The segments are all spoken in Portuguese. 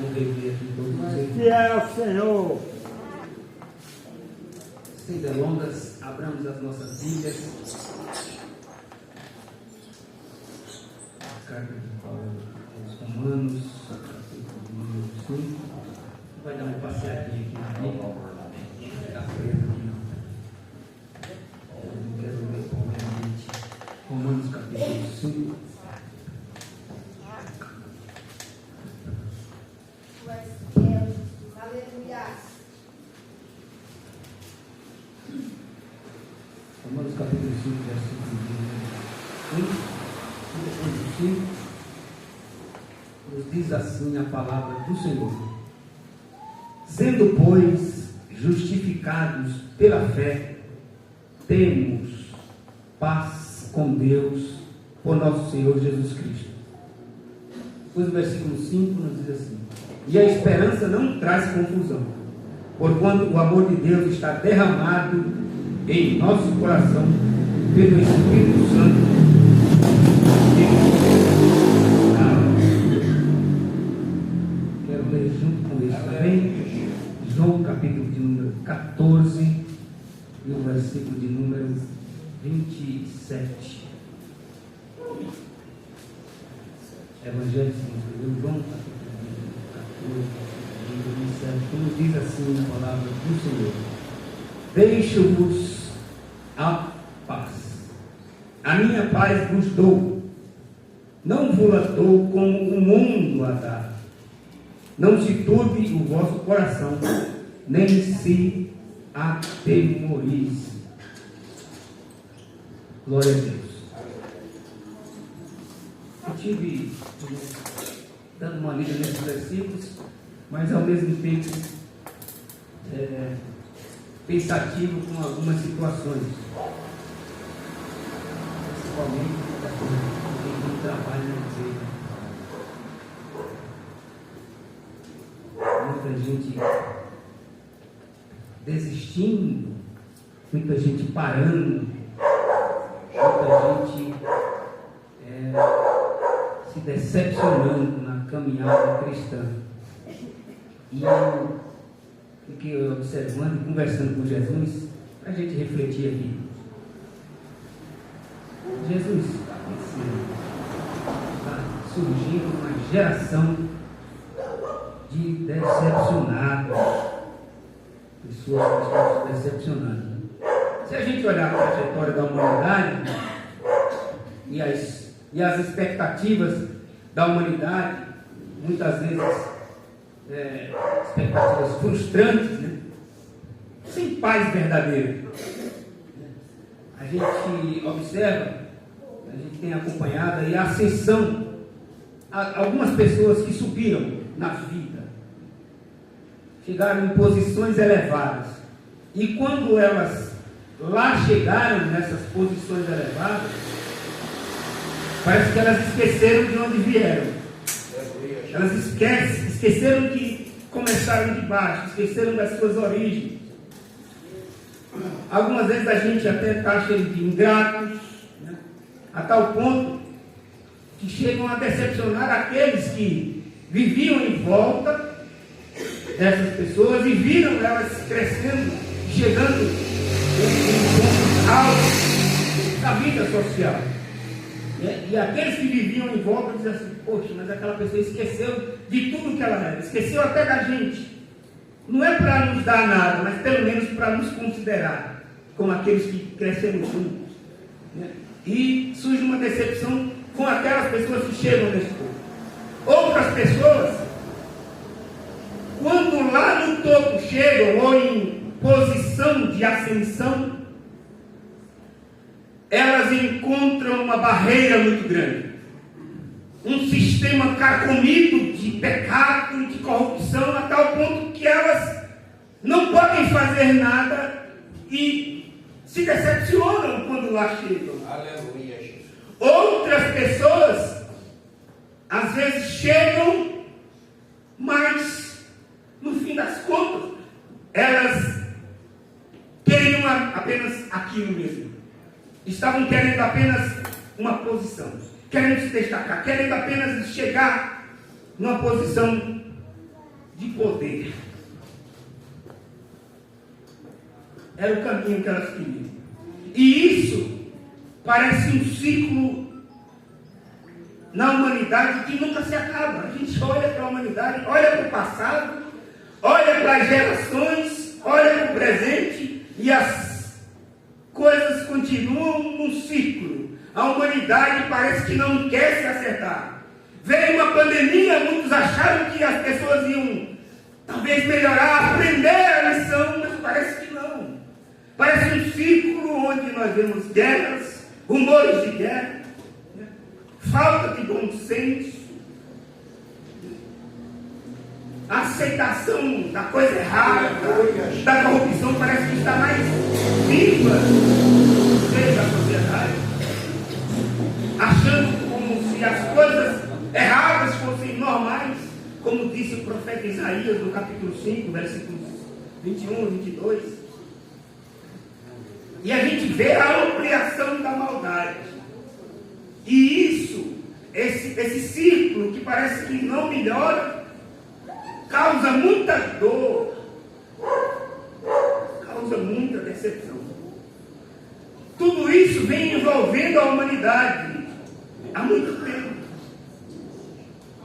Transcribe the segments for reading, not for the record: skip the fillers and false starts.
vou rever aqui todos vocês. Que é o Senhor. Sem delongas, abramos as nossas Bíblias. Carta de Paulo aos Romanos, capítulo número 5. Vai dar uma passeadinha aqui na Bíblia. Ficar preso aqui não. Eu não quero ler primeiramente Romanos capítulo 5. Romanos capítulo 5, versículo 5, nos diz assim a palavra do Senhor: sendo, pois, justificados pela fé, temos paz com Deus por nosso Senhor Jesus Cristo. Pois o versículo 5 nos diz assim: e a esperança não traz confusão, porquanto o amor de Deus está derramado em nosso coração pelo Espírito Santo. Quero ler junto com isso também João capítulo de número 14 e o versículo de número 27. Evangelho segundo João capítulo de número 14 e 27, como diz assim a palavra do Senhor: deixo-vos a paz, a minha paz vos dou, não vos a dou como o mundo a dá. Não se turbe o vosso coração, nem se atemorize. Glória a Deus. Eu tive dando uma lida nesses versículos, mas ao mesmo tempo pensativo com algumas situações, principalmente quem trabalha na igreja. Muita gente desistindo, muita gente parando, muita gente se decepcionando na caminhada cristã. E fiquei observando e conversando com Jesus, para a gente refletir aqui. Jesus está surgindo uma geração de decepcionados, pessoas que estão se decepcionando. Se a gente olhar a trajetória da humanidade e as expectativas da humanidade, muitas vezes expectativas frustrantes, né? Sem paz verdadeira. A gente observa, a gente tem acompanhado aí a ascensão, algumas pessoas que subiram na vida, chegaram em posições elevadas, e quando elas lá chegaram nessas posições elevadas, parece que elas esqueceram de onde vieram. Elas esqueceram que começaram de baixo, esqueceram das suas origens. Algumas vezes a gente até está cheio de ingratos, né? A tal ponto que chegam a decepcionar aqueles que viviam em volta dessas pessoas e viram elas crescendo, chegando em pontos altos da vida social. E aqueles que viviam em volta diziam assim: poxa, mas aquela pessoa esqueceu de tudo que ela era, esqueceu até da gente. Não é para nos dar nada, mas pelo menos para nos considerar como aqueles que cresceram juntos, né? E surge uma decepção com aquelas pessoas que chegam nesse ponto. Outras pessoas, quando lá no topo chegam, ou em posição de ascensão, elas encontram uma barreira muito grande, um sistema carcomido de pecado e de corrupção, a tal ponto que elas não podem fazer nada e se decepcionam quando lá chegam. Aleluia. Outras pessoas às vezes chegam, mas no fim das contas elas queriam apenas aquilo mesmo. Estavam querendo apenas uma posição, querendo se destacar, querendo apenas chegar numa posição de poder. Era o caminho que elas queriam. E isso parece um ciclo na humanidade que nunca se acaba. A gente olha para a humanidade, olha para o passado, olha para as gerações, olha para o presente e as coisas continuam num ciclo. A humanidade parece que não quer se acertar. Veio uma pandemia, muitos acharam que as pessoas iam talvez melhorar, aprender a lição, mas parece que não. Parece um ciclo onde nós vemos guerras, rumores de guerra, falta de bom senso, a aceitação da coisa errada, da corrupção parece que está mais viva no meio da sociedade, achando como se as coisas erradas fossem normais, como disse o profeta Isaías no capítulo 5, versículos 21 e 22. E a gente vê a ampliação da maldade. E isso, esse ciclo que parece que não melhora, causa muita dor, causa muita decepção. Tudo isso vem envolvendo a humanidade há muito tempo.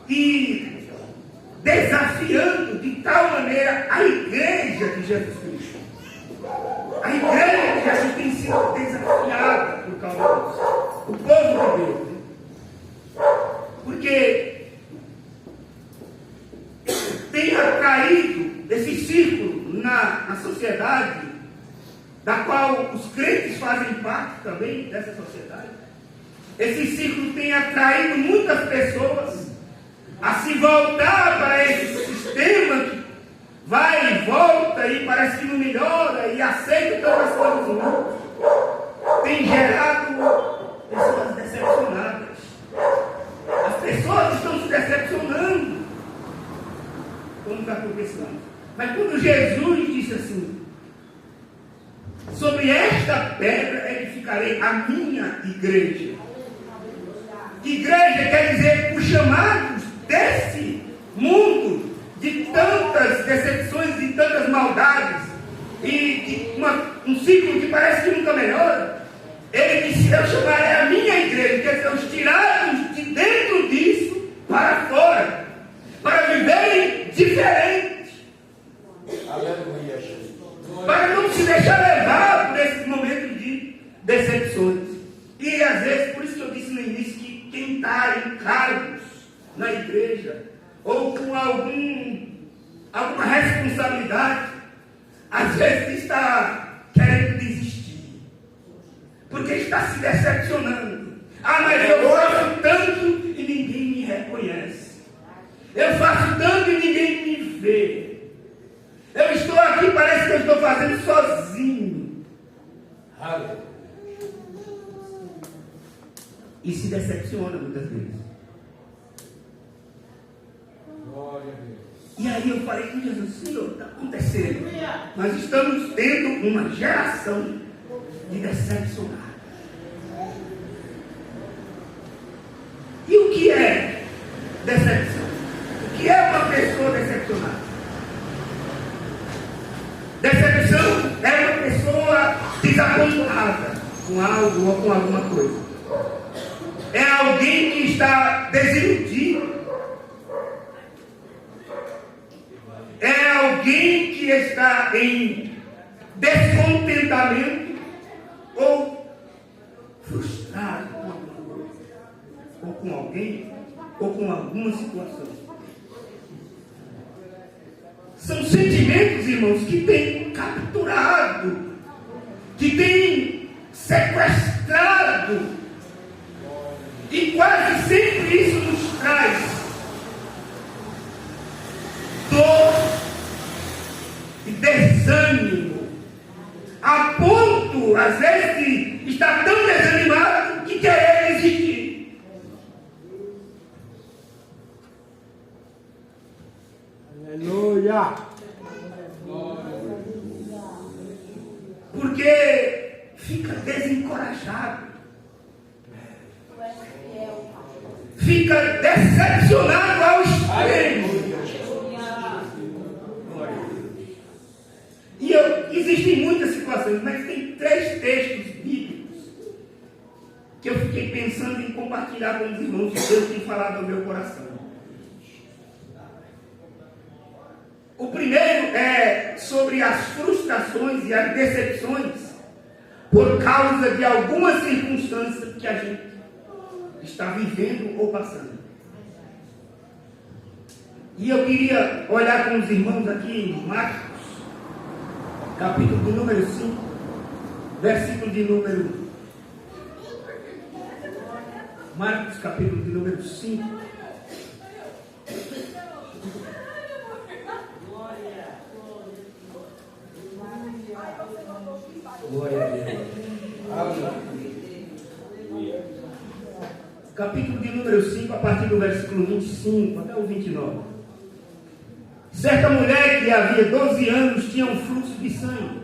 E desafiando de tal maneira a igreja de Jesus Cristo. A igreja já tem sido desafiada por causa disso. O povo de Deus. Porque tem atraído esse círculo na sociedade, da qual os crentes fazem parte também dessa sociedade. Esse círculo tem atraído muitas pessoas a se voltar para esse sistema que vai e volta e parece que não melhora e aceita todas as coisas do mundo. Tem gerado pessoas decepcionadas. As pessoas estão se decepcionando como está acontecendo. Mas quando Jesus disse assim: sobre esta pedra edificarei a minha igreja. Igreja quer dizer os chamados desse mundo de tantas decepções, de tantas maldades e de um ciclo que parece que nunca melhora. Ele disse: eu chamarei a minha igreja, quer dizer, os tirados de dentro disso para fora, para viverem diferente. Aleluia, Jesus. Para não se deixar levar por esse momento de decepções. E às vezes, por isso que eu disse no início que quem está em cargos na igreja, ou com alguma responsabilidade, às vezes está querendo desistir, porque está se decepcionando. Ah, mas eu faço tanto e ninguém me reconhece. Eu faço tanto e ninguém me vê. Eu estou aqui, parece que eu estou fazendo sozinho. E se decepciona muitas vezes. E aí eu falei com Jesus: Senhor, está acontecendo. Nós estamos tendo uma geração de decepcionados. E o que é decepção? O que é uma pessoa decepcionada? Decepção é uma pessoa desapontada com algo ou com alguma coisa. É alguém que está desiludido. É alguém que está em descontentamento ou frustrado com alguma coisa, ou com alguém, ou com alguma situação. São sentimentos, irmãos, que têm capturado, que têm sequestrado, e quase sempre isso nos traz dor e desânimo, a ponto, às vezes, de estar tão desanimado que querer desistir. Aleluia. Porque fica desencorajado, fica decepcionado ao extremo. situações, mas tem 3 textos bíblicos que eu fiquei pensando em compartilhar com os irmãos que Deus tem falado ao meu coração. O primeiro é sobre as frustrações e as decepções por causa de algumas circunstâncias que a gente está vivendo ou passando. E eu queria olhar com os irmãos aqui em Marcos, capítulo de número 5, versículo de número... Marcos, capítulo de número 5. Glória a Deus. Capítulo de número 5, a partir do versículo 25 até o 29. Certa mulher que havia 12 anos tinha um fluxo de sangue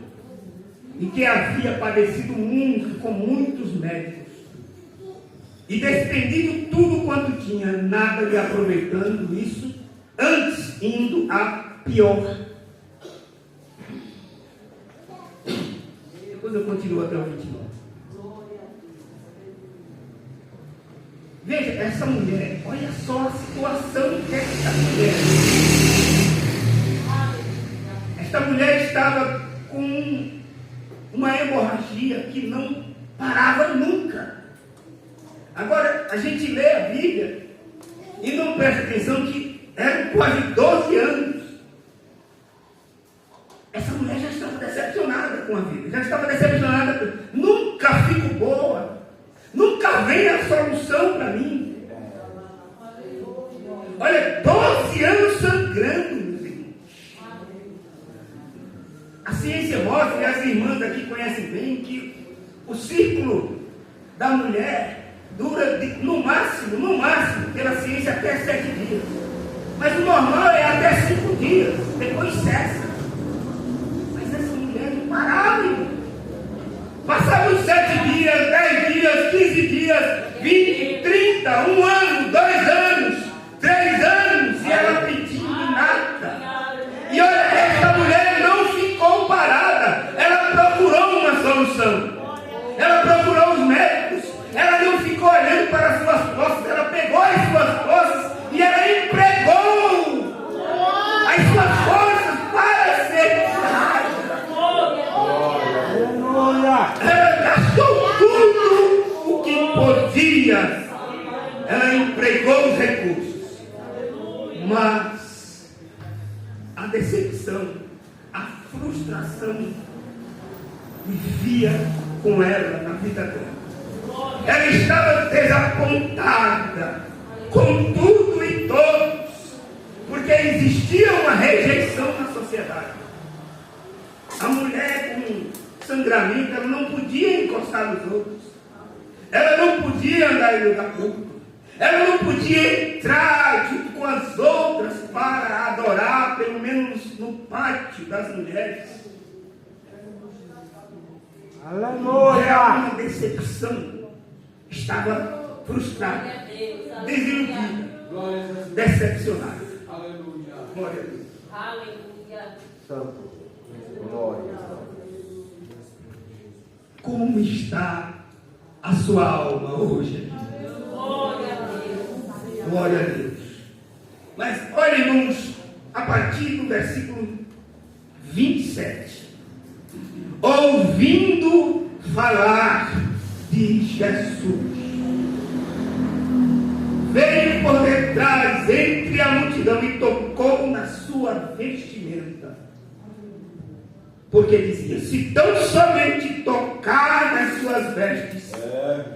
e que havia padecido muito com muitos médicos e despendido tudo quanto tinha, nada lhe aproveitando isso, antes indo a pior. Depois eu continuo até o 29. Veja, essa mulher, olha só a situação dessa mulher. Esta mulher estava com uma hemorragia que não parava nunca. Agora, a gente lê a Bíblia e não presta atenção que eram quase 12 anos. Essa mulher já estava decepcionada com a vida, já estava decepcionada. Nunca fico boa, nunca vem a solução para mim. Olha, 12 anos sangrando, meus irmãos. A ciência mostra, e as irmãs aqui conhecem bem, que o ciclo da mulher dura no máximo, pela ciência, até 7 dias. Mas o normal é até 5 dias, depois cessa. Mas essa mulher não parava, irmão. Passava os 7 dias, 10 dias, 15 dias, 20, 30, 1 ano, 2 anos, 3 anos, e ela pedindo nada. E olha, essa mulher não ficou parada, ela procurou uma solução. Ela procurou os médicos, ela não ficou olhando para as suas costas, ela pegou as suas costas e ela empregou as suas forças para ser curada. Ela gastou tudo o que podia, ela empregou os recursos, mas a decepção, a frustração vivia com ela na vida dela. Ela estava desapontada com tudo e todos, porque existia uma rejeição na sociedade. A mulher com sangramento, ela não podia encostar nos outros, ela não podia andar em lugar público, ela não podia entrar junto com as outras para adorar, pelo menos no pátio das mulheres. Aleluia! Era uma decepção. Estava frustrada, desiludida, decepcionada. Glória a Deus. Aleluia. Santo. Glória. Como está a sua alma hoje? Glória a Deus. Glória a Deus. Mas olha, irmãos, a partir do versículo 27. Ouvindo falar de Jesus, veio por detrás entre a multidão e tocou na sua vestimenta, porque dizia: se tão somente tocar nas suas vestes,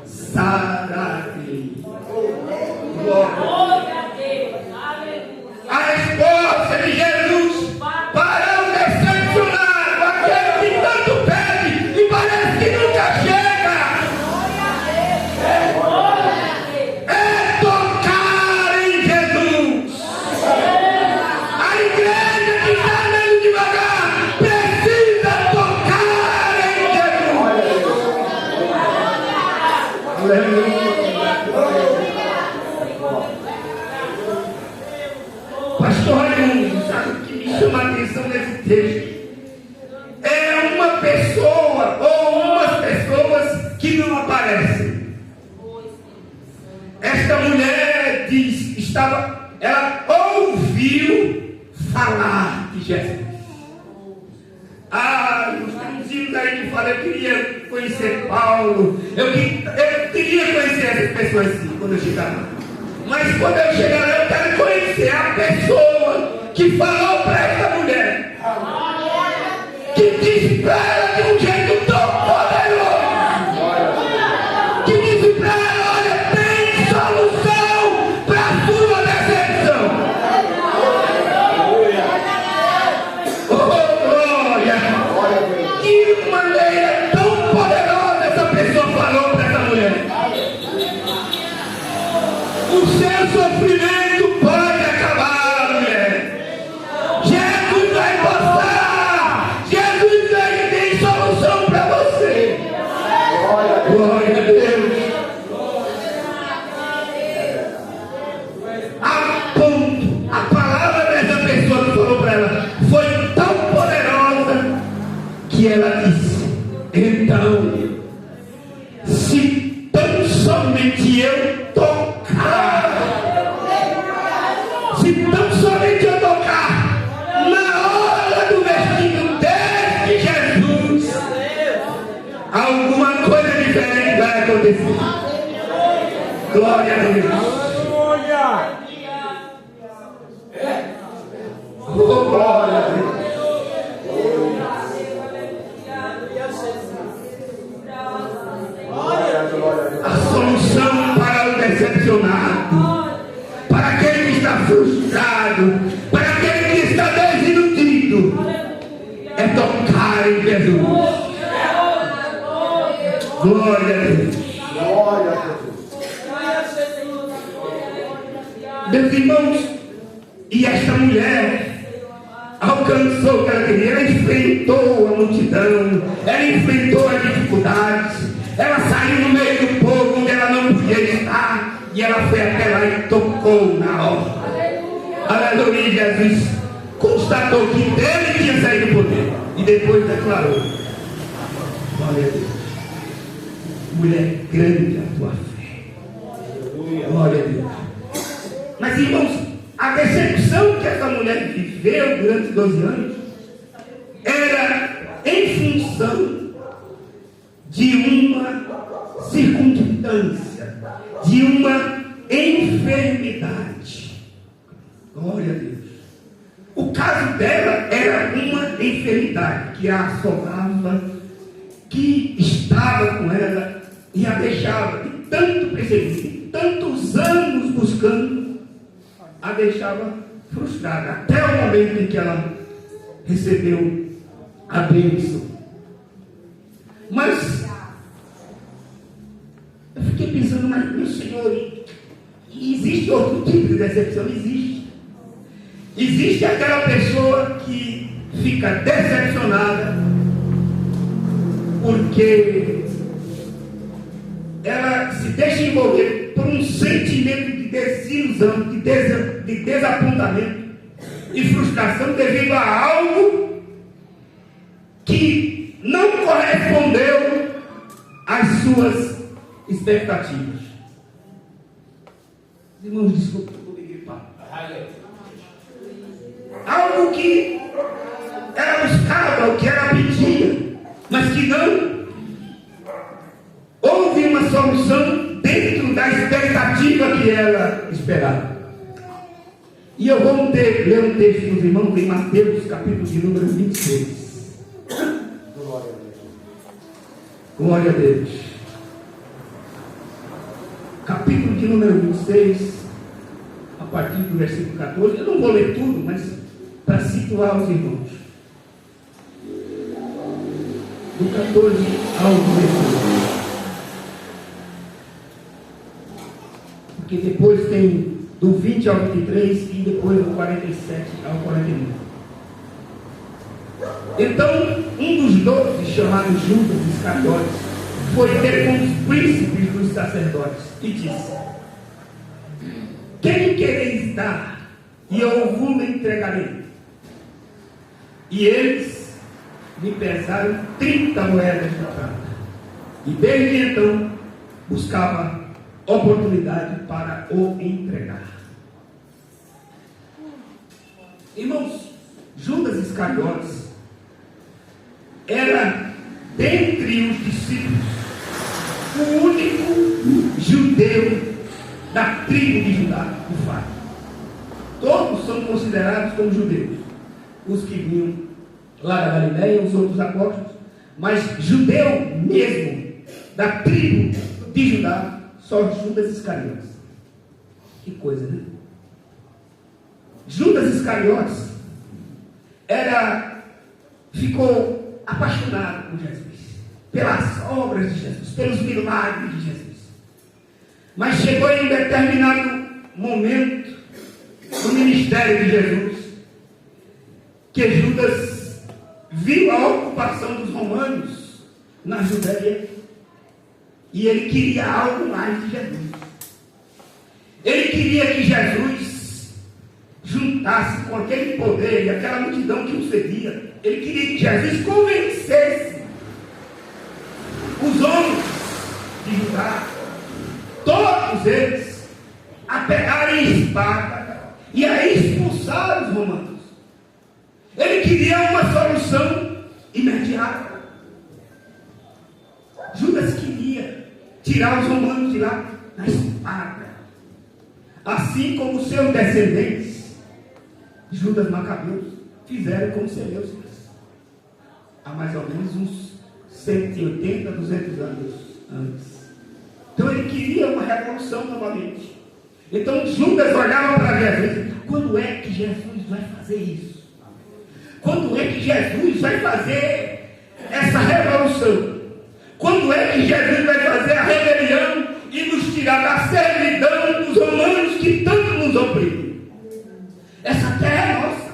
sararei. Glória a Deus. Aleluia. A resposta de Jesus para o decepcionado, aquele que tanto pede e parece que nunca chega, é tocar em Jesus. A igreja que está andando devagar precisa tocar em Jesus. Aleluia. Pastor Raimundo, sabe o que me chama a atenção nesse texto? É uma pessoa ela ouviu falar de Jesus. Nos dias aí que fala, eu queria conhecer Paulo, eu queria conhecer essas pessoas assim, quando eu chegar lá. Mas quando eu chegar lá, eu quero conhecer a pessoa que falou para essa mulher, que disse para ela de um jeito tão poderoso, que disse para ela: olha, tem solução para a sua decepção. Oh, glória! Que maneira tão poderosa essa pessoa falou para essa mulher. O seu sofrimento pode acabar, mulher. Jesus vai passar. Jesus vai ter solução para você. Glória a Deus. A ponto, a palavra dessa pessoa que falou para ela foi tão poderosa que ela disse: então, se tão somente eu tocar, se tão somente eu tocar na hora do vestido deste Jesus, alguma coisa diferente vai acontecer. Glória a Deus. Oh, glória a Deus. A solução para o decepcionado, para aquele que está frustrado, para aquele que está desiludido, é tocar em Jesus. Glória a Deus. Glória a Jesus. Meus irmãos, e esta mulher alcançou o que ela queria. Ela enfrentou a multidão, ela enfrentou as dificuldades, ela saiu no meio do povo onde ela não podia estar, e ela foi até lá e tocou na hora. Aleluia. Jesus constatou que dele tinha saído o poder e depois declarou: glória a Deus, mulher, grande a tua fé. Glória a Deus. Mas, irmãos, a decepção que essa mulher viveu durante 12 anos era em função de uma circunstância, de uma enfermidade. Glória a Deus. O caso dela era uma enfermidade que a assolava, que estava com ela e a deixava, de tanto perseguir, tantos anos buscando, a deixava frustrada, até o momento em que ela recebeu a bênção. Mas eu fiquei pensando: mas meu Senhor, existe outro tipo de decepção? Existe aquela pessoa que fica decepcionada porque ela se deixa envolver por um sentimento de desilusão, de desapontamento e frustração devido a algo que não correspondeu às suas expectativas. Irmãos, desculpa, eu vou me gripar. Algo que ela buscava, o que ela pedia, mas que não houve uma solução dentro da expectativa que ela esperava. E eu vou ler um texto dos irmãos em Mateus, capítulo de número 26. Glória a Deus. Capítulo de número 26, a partir do versículo 14. Eu não vou ler tudo, mas para situar os irmãos. Do 14 ao 16. Porque depois tem do 20 ao 23 e depois do 47 ao 49. Então, um dos 12, chamado Judas Iscariotes, foi ter com os príncipes dos sacerdotes e disse: quem quereis dar, e eu vos entregarei. E eles lhe pesaram 30 moedas de prata. E desde então buscava oportunidade para o entregar. Irmãos, Judas Iscariotes era, dentre os discípulos, o único judeu da tribo de Judá, de fato. Todos são considerados como judeus, os que vinham lá da Galileia, os outros apóstolos, mas judeu mesmo, da tribo de Judá, só Judas Iscariotes. Que coisa, né? Judas Iscariotes ficou apaixonado por Jesus, pelas obras de Jesus, pelos milagres de Jesus. Mas chegou em determinado momento no ministério de Jesus que Judas viu a ocupação dos romanos na Judéia e ele queria algo mais de Jesus. Ele queria que Jesus juntasse com aquele poder e aquela multidão que o seguia. Ele queria que Jesus convencesse os homens de Judá, todos eles, a pegarem espada e a expulsar os romanos. Ele queria uma solução imediata. Judas queria tirar os romanos de lá na espada, assim como seus descendentes, Judas Macabeus, fizeram com os Seleucidas há mais ou menos uns 180, 200 anos antes. Então ele queria uma revolução novamente. Então Judas olhava para Jesus: quando é que Jesus vai fazer isso? Quando é que Jesus vai fazer essa revolução? Quando é que Jesus vai fazer a rebelião e nos tirar da servidão dos romanos que tanto nos oprimem? Essa terra é nossa.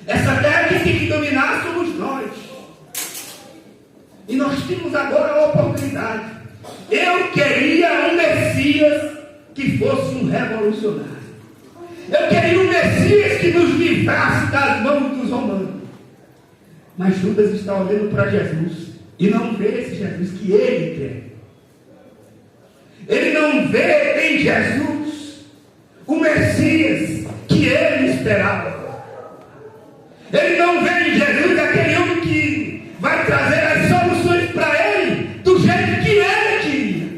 Essa terra que tem que dominar somos nós. E nós temos agora a oportunidade. Eu queria um Messias que fosse um revolucionário. Eu queria um Messias que nos livrasse das mãos dos romanos. Mas Judas está olhando para Jesus e não vê esse Jesus que ele quer. Ele não vê em Jesus o Messias que ele esperava. Ele não vê em Jesus aquele homem que vai trazer as soluções para ele do jeito que ele queria.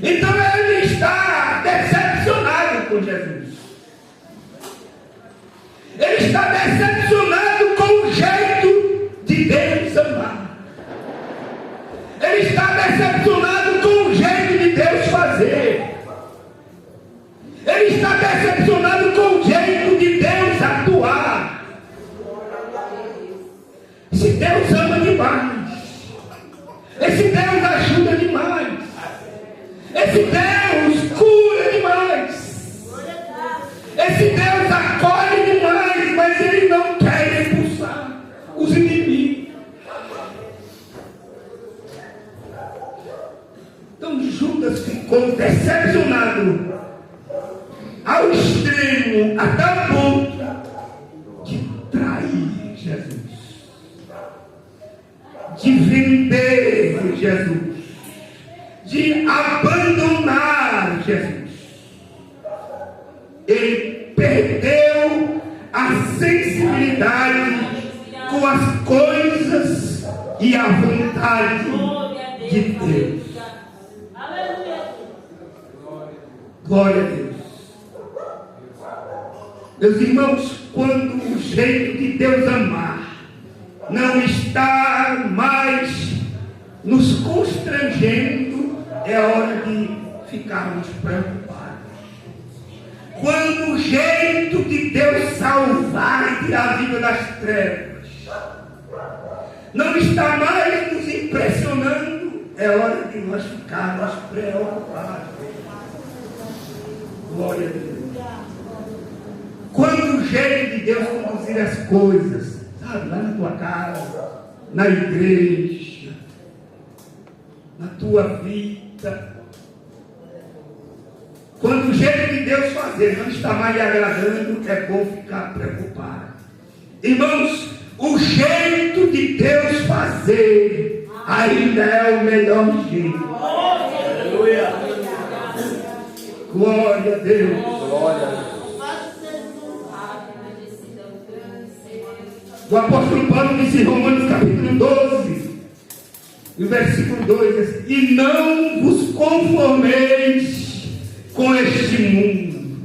Então ele está decepcionado com Jesus. Ele está decepcionado com o jeito de Deus amar. Ele está decepcionado com o jeito de Deus fazer. Ele está decepcionado com o jeito de Deus atuar. Esse Deus ama demais. Esse Deus ajuda demais. Esse Deus cura demais. Esse Deus acolhe demais, mas ele não quer expulsar os inimigos. Então Judas ficou decepcionado ao extremo, até o ponto de trair Jesus, de vender Jesus, de abandonar Jesus. Ele perdeu a sensibilidade com as coisas e a vontade de Deus. Glória a Deus. Meus irmãos, quando o jeito de Deus amar não está mais nos constrangendo, é hora de ficarmos preocupados. Quando o jeito de Deus salvar e tirar a vida das trevas não está mais nos impressionando, é hora de nós ficarmos preocupados. Glória a Deus. Quando o jeito de Deus conduzir as coisas, sabe, lá na tua casa, na igreja, na tua vida, quando o jeito de Deus fazer não está mais lhe agradando, é bom ficar preocupado. Irmãos, o jeito de Deus fazer ainda é o melhor jeito. Aleluia. Glória a Deus. Glória a Deus. O apóstolo Paulo disse em Romanos capítulo 12, no versículo 2, assim, e não vos conformeis com este mundo,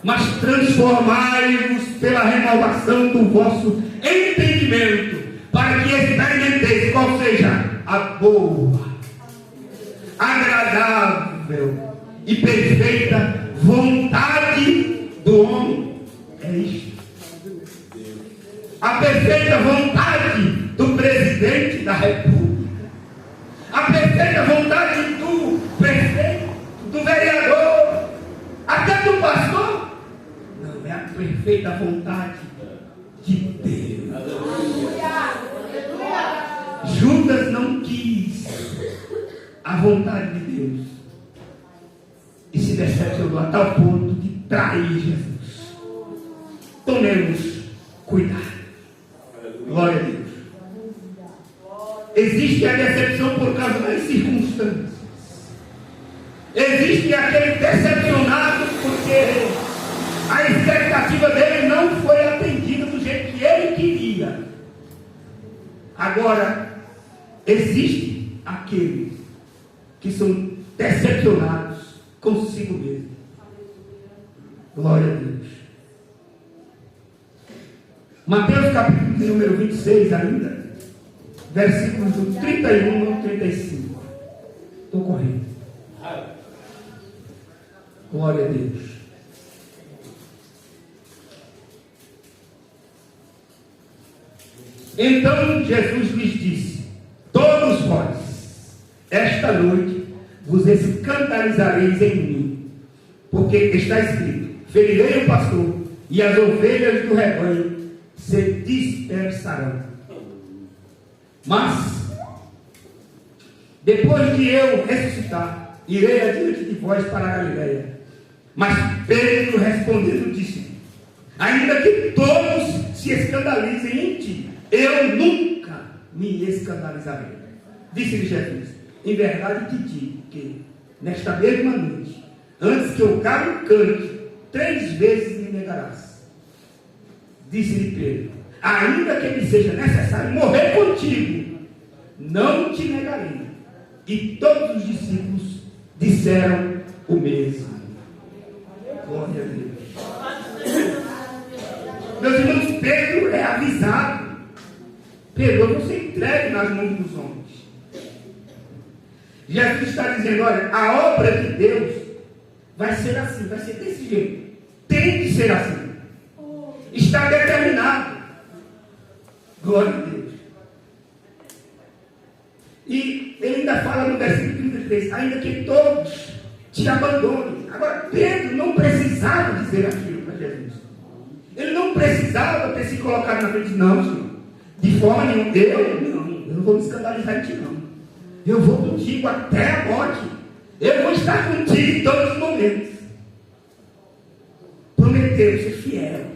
mas transformai-vos pela renovação do vosso entendimento, para que experimenteis qual seja a boa, agradável e perfeita vontade do homem. É isto. A perfeita vontade do presidente da República, a perfeita vontade do prefeito, do vereador, até do pastor. Não, é a perfeita vontade de Deus. Judas não quis a vontade de Deus e se decepcionou a tal ponto de trair Jesus. Tomemos cuidado. Glória a Deus. Existe a decepção por causa das circunstâncias. Existe aquele decepcionado porque a expectativa dele não foi atendida do jeito que ele queria. Agora, existe aqueles que são decepcionados consigo mesmo. Glória a Deus. Mateus capítulo de número 26 ainda, versículos do 31 ao 35. Estou correndo. Glória a Deus. Então Jesus lhes disse: todos vós, esta noite, vos escandalizareis em mim, porque está escrito: ferirei o pastor, e as ovelhas do rebanho se dispersarão. Mas, depois de eu ressuscitar, irei adiante de vós para a Galileia. Mas Pedro respondendo disse: ainda que todos se escandalizem em ti, eu nunca me escandalizarei. Disse-lhe Jesus: em verdade te digo que nesta mesma noite, antes que o galo cante, 3 vezes me negarás. Disse-lhe Pedro: ainda que me seja necessário morrer contigo, não te negarei. E todos os discípulos disseram o mesmo. Glória a Deus. Meus irmãos, Pedro é avisado: Pedro, eu vou ser entregue nas mãos dos homens. Jesus está dizendo: olha, a obra de Deus vai ser assim, vai ser desse jeito. Tem que ser assim. Está determinado. Glória a Deus. E ele ainda fala no versículo 33: ainda que todos te abandonem. Agora, Pedro não precisava dizer aquilo para Jesus. Ele não precisava ter se colocado na frente. Não, Senhor, de forma nenhuma. Eu não vou me escandalizar em ti, não. Eu vou contigo até a morte. Eu vou estar contigo em todos os momentos. Prometeu ser fiel.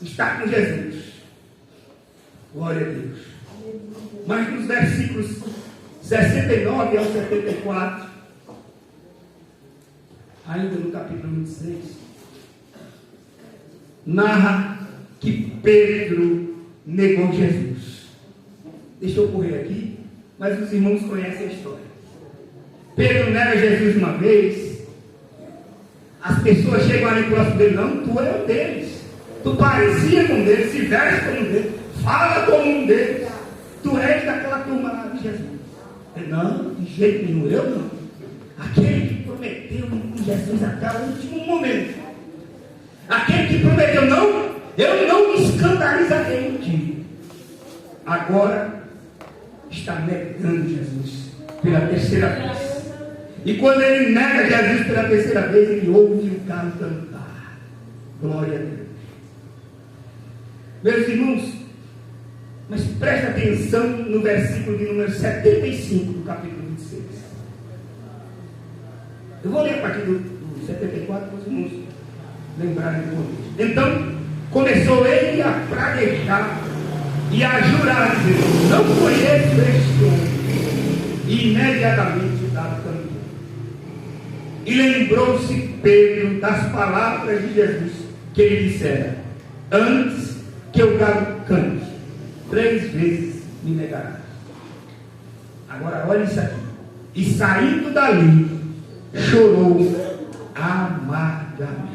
Estar com Jesus. Glória a Deus. Mas nos versículos 69 ao 74, ainda no capítulo 26, narra que Pedro negou Jesus. Deixa eu correr aqui, mas os irmãos conhecem a história. Pedro nega Jesus uma vez. As pessoas chegam ali próximo dele: não, tu é um deles. Tu parecia com um deles, se veste como um deles, fala como um deles. Tu és daquela turma lá de Jesus. Ele: não, de jeito nenhum, eu não. Aquele que prometeu com Jesus até o último momento. Aquele que prometeu: não, eu não me escandalizarei em ti. Agora está negando Jesus pela terceira vez. E quando ele nega Jesus pela terceira vez, ele ouve o galo cantar. Glória a Deus. Meus irmãos, mas preste atenção no versículo de número 75 do capítulo 26. Eu vou ler a partir do 74 para os irmãos lembrarem do contexto. Então, começou ele a praguejar e a jurar, dizendo: não conheço este homem. E imediatamente o galo cantou. E lembrou-se Pedro das palavras de Jesus que ele dissera: antes que o galo cante, 3 vezes me negarás. Agora olha isso aqui. E saindo dali, chorou amargamente.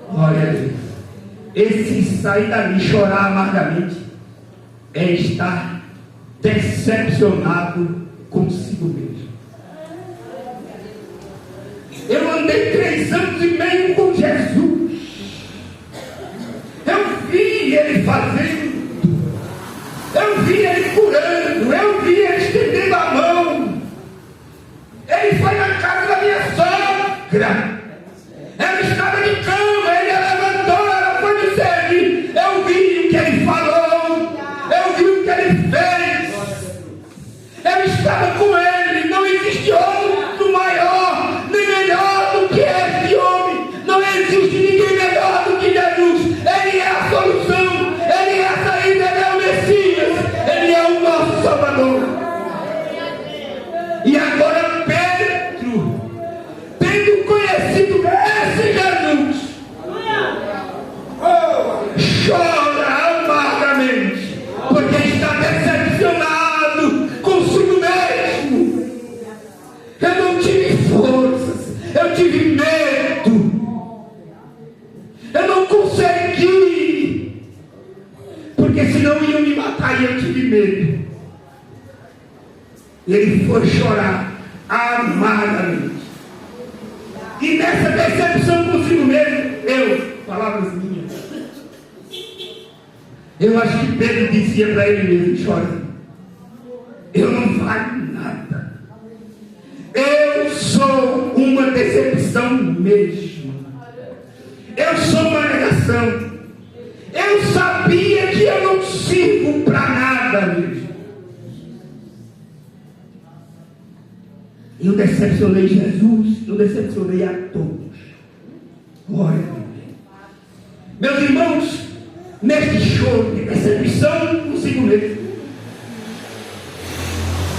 Glória a Deus. Esse sair dali, chorar amargamente, é estar decepcionado consigo mesmo. Eu andei 3 anos e meio com Jesus. Eu vi Ele fazendo. Eu vi Ele curando. Eu vi Ele estendendo a mão. Ele foi na casa da minha sogra. Ela estava de cama. Ele a levantou. Ela foi me servir. Eu vi o que Ele falou. Eu vi o que Ele fez. Eu estava com Ele. Não existe outro maior nem melhor do que esse homem. Não existe ninguém melhor do que Jesus. Ele é a solução. Ele é a saída. Ele é o Messias. Ele é o nosso Salvador. E agora Pedro, tendo conhecido esse Jesus, chora amargamente, porque está decepcionado consigo mesmo. Eu não tive forças, eu tive medo, eu não consegui, porque senão iam me matar e eu tive medo. Ele foi chorar amargamente. E nessa decepção consigo mesmo, palavras minhas, eu acho que Pedro dizia para ele mesmo, chorando: eu não valho nada. Eu sou uma decepção mesmo. Eu sou uma negação. Eu sabia que eu não sirvo para nada mesmo. Eu decepcionei Jesus, eu decepcionei a todos. Glória a Deus. Meus irmãos, neste choro de decepção consigo mesmo,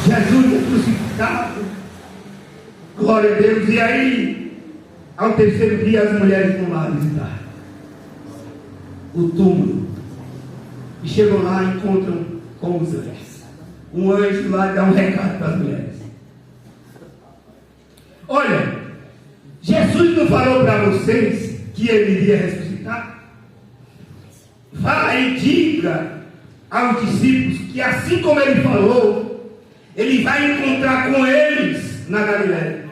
Jesus é crucificado. Glória a Deus. E aí, ao terceiro dia, as mulheres vão lá visitar o túmulo. E chegam lá e encontram com os anjos. Um anjo lá dá um recado para as mulheres. Olha, Jesus não falou para vocês que Ele iria ressuscitar? Vá e diga aos discípulos que assim como Ele falou, Ele vai encontrar com eles na Galileia.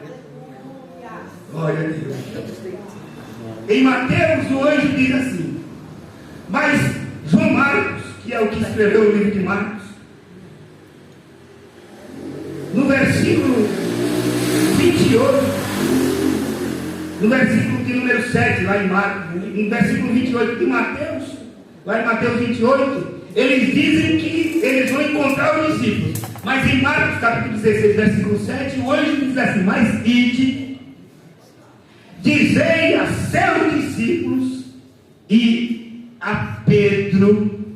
Glória a Deus. Em Mateus o anjo diz assim, mas João Marcos, que é o que escreveu o livro de Marcos, no versículo 28, no versículo de número 7, lá em Marcos, no versículo 28 de Mateus, lá em Mateus 28, eles dizem que eles vão encontrar os discípulos. Mas em Marcos capítulo 16, versículo 7, o anjo diz assim, mas ide, dizei a seus discípulos e a Pedro,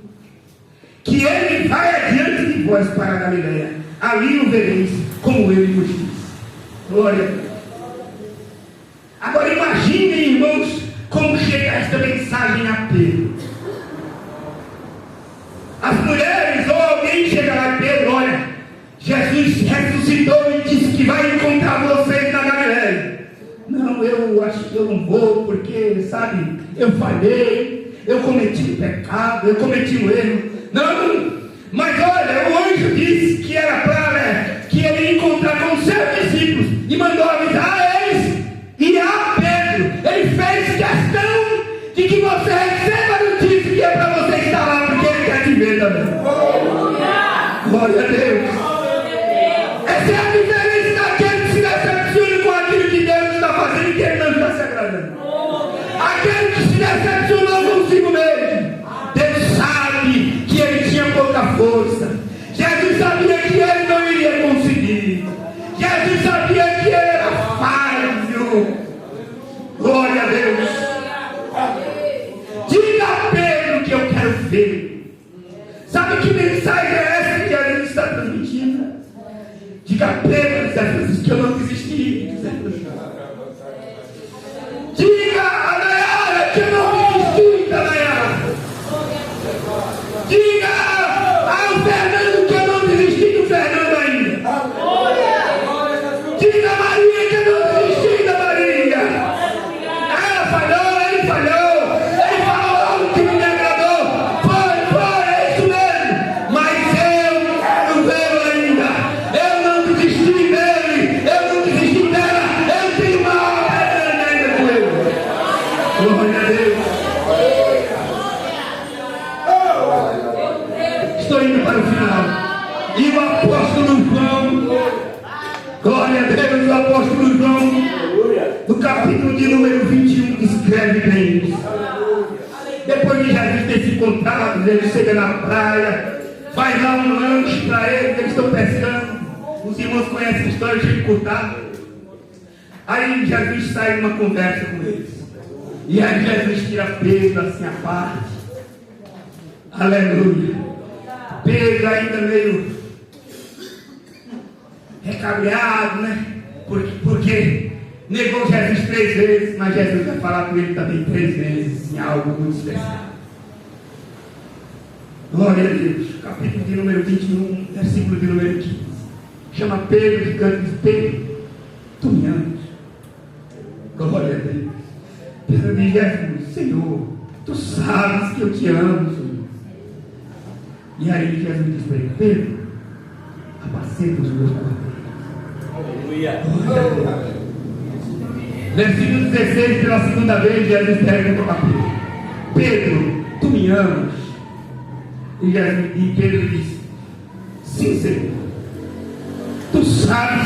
que ele vai adiante de vós para a Galileia, ali o vereis como ele vos disse. Glória a Deus. Agora imaginem, irmãos, como chega esta mensagem a Pedro. As mulheres ou alguém chega lá a Pedro, olha, Jesus ressuscitou e disse que vai encontrar vocês na Galileia. Não, eu acho que eu não vou, porque, sabe, eu falhei, eu cometi um pecado, eu cometi um erro. Não, mas olha, o anjo disse que era para que ele ia encontrar com os seus discípulos e mandou avisar a eles e a Pedro. Ele fez questão de que você receba a notícia que é para você estar lá, porque ele quer te ver também. Glória a Deus. Essa é a diferença daquele que se decepciona com aquilo que Deus está fazendo e que ele não está se agradando. Aquele que se decepcionou consigo mesmo, Deus sabe que ele tinha pouca força. Jesus sabia que ele não iria conseguir. Jesus sabia que ele era falho. Glória a Deus. Diga a Pedro que eu quero ver. Sabe que mensagem é essa que Jesus está transmitindo? Diga a Pedro, José Francisco, que eu não desisti. Diga a Nayara que eu não desisti da Nayara. Diga Ele falhou. Ele falou algo que não me agradou. Foi, é isso mesmo. Mas eu não vejo ainda. Eu não desisti dele. Eu não desisti dela. Eu tenho uma obra ainda com ele. Glória a Deus. Estou indo para o final. E o apóstolo João, glória a Deus, o apóstolo João, no capítulo de número 21, escreve bem isso. Depois de Jesus ter se encontrado, ele chega na praia, faz lá um lanche para eles estão pescando. Os irmãos conhecem a história, deixa eu contar. Aí Jesus sai numa conversa com eles. E aí Jesus tira Pedro assim à parte. Aleluia. Pedro ainda meio recabreado, né? Porque negou Jesus 3 vezes, mas Jesus vai falar com ele também 3 vezes em algo muito especial. Glória a Deus. Capítulo de número 21, versículo de número 15. Chama Pedro de canto e diz: Pedro, tu me amas? Glória a Deus. Pedro diz: Jesus, Senhor, tu sabes que eu te amo, Senhor. E aí Jesus diz para ele: Pedro, apacenta os meus cordeiros. Aleluia. Versículo 16, pela segunda vez, Jesus pergunta para Pedro: Pedro, tu me amas? E Pedro diz: sim, Senhor. Tu sabes